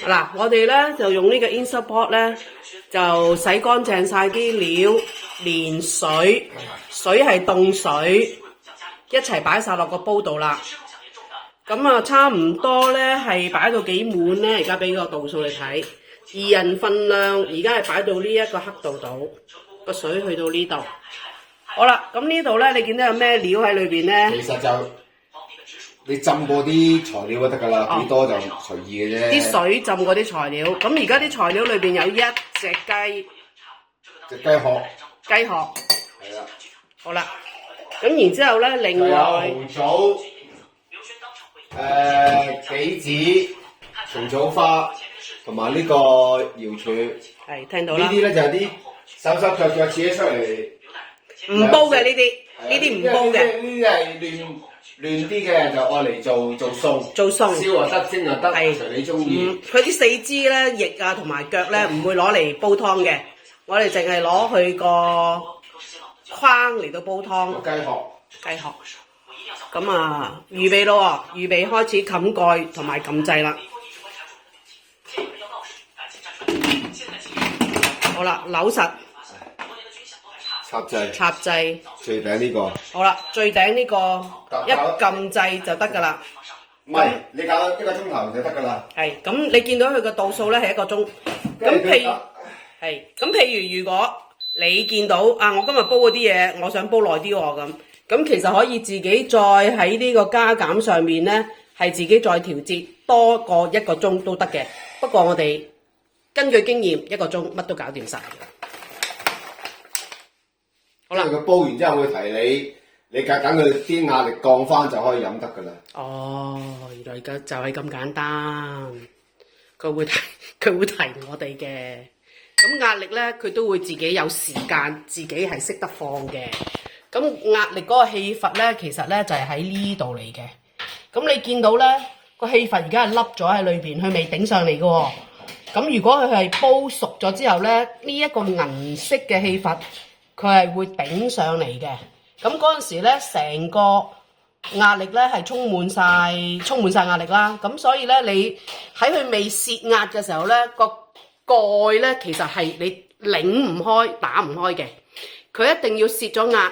嗱，我哋咧就用呢個 Insert Pot 咧，就洗乾淨晒啲料，連水係凍水，一齊擺晒落個煲度啦。咁啊，差唔多咧係擺到幾滿咧？而家俾個度數你睇，2人份量，而家係擺到呢一個刻度度，個水去到呢度。好啦，咁呢度咧，你見到有咩料喺裏邊咧？其實就你浸過啲材料就得㗎啦，幾多就隨意嘅啫。啲水浸過啲材料，咁而家啲材料裏邊有1隻雞，隻雞殼，係啦。好啦，咁然之後咧，另外紅棗、杞子、蟲草花同埋呢個瑤柱。係聽到啦。呢啲咧就係啲手手腳腳切出嚟，唔煲嘅呢啲唔煲嘅。呢啲係亂啲嘅，就愛嚟做餸，燒又得，蒸又得，隨你中意。佢啲四肢咧、翼啊同埋腳咧，唔會攞嚟煲湯嘅，我哋淨係攞佢個框嚟到煲湯。雞殼。咁啊，預備咯喎，預備開始冚蓋同埋撳掣啦。好啦，扭實。插掣。最頂呢個。好啦，最頂呢個一撳掣就得㗎啦。唔係，你搞1個鐘頭就得㗎啦。係，咁你見到佢個度數咧係1個鐘。咁譬如如果你見到啊，我今日煲嗰啲嘢，我想煲耐啲喎咁其實可以自己再喺呢個加減上面咧，係自己再調節多過1個鐘都得嘅。不過我哋根據經驗，1個鐘乜都搞掂晒。好啦，佢煲完之後會提你等佢啲壓力降翻就可以飲得㗎啦。哦，原來就係咁簡單，佢會提我哋嘅。咁壓力咧，佢都會自己有時間，自己係識得放嘅。咁壓力嗰個氣閥咧，其實咧就係喺呢度嚟嘅。咁你見到咧個氣閥而家係凹咗喺裏邊，佢未頂上嚟嘅喎。咁如果佢係煲熟咗之後咧，呢一個銀色嘅氣閥，佢係會頂上嚟嘅。咁嗰陣時咧，成個壓力咧係充滿晒壓力啦。咁所以咧，你喺佢未泄壓嘅時候咧，個蓋咧其實係你擰唔開、打唔開嘅。佢一定要泄咗壓，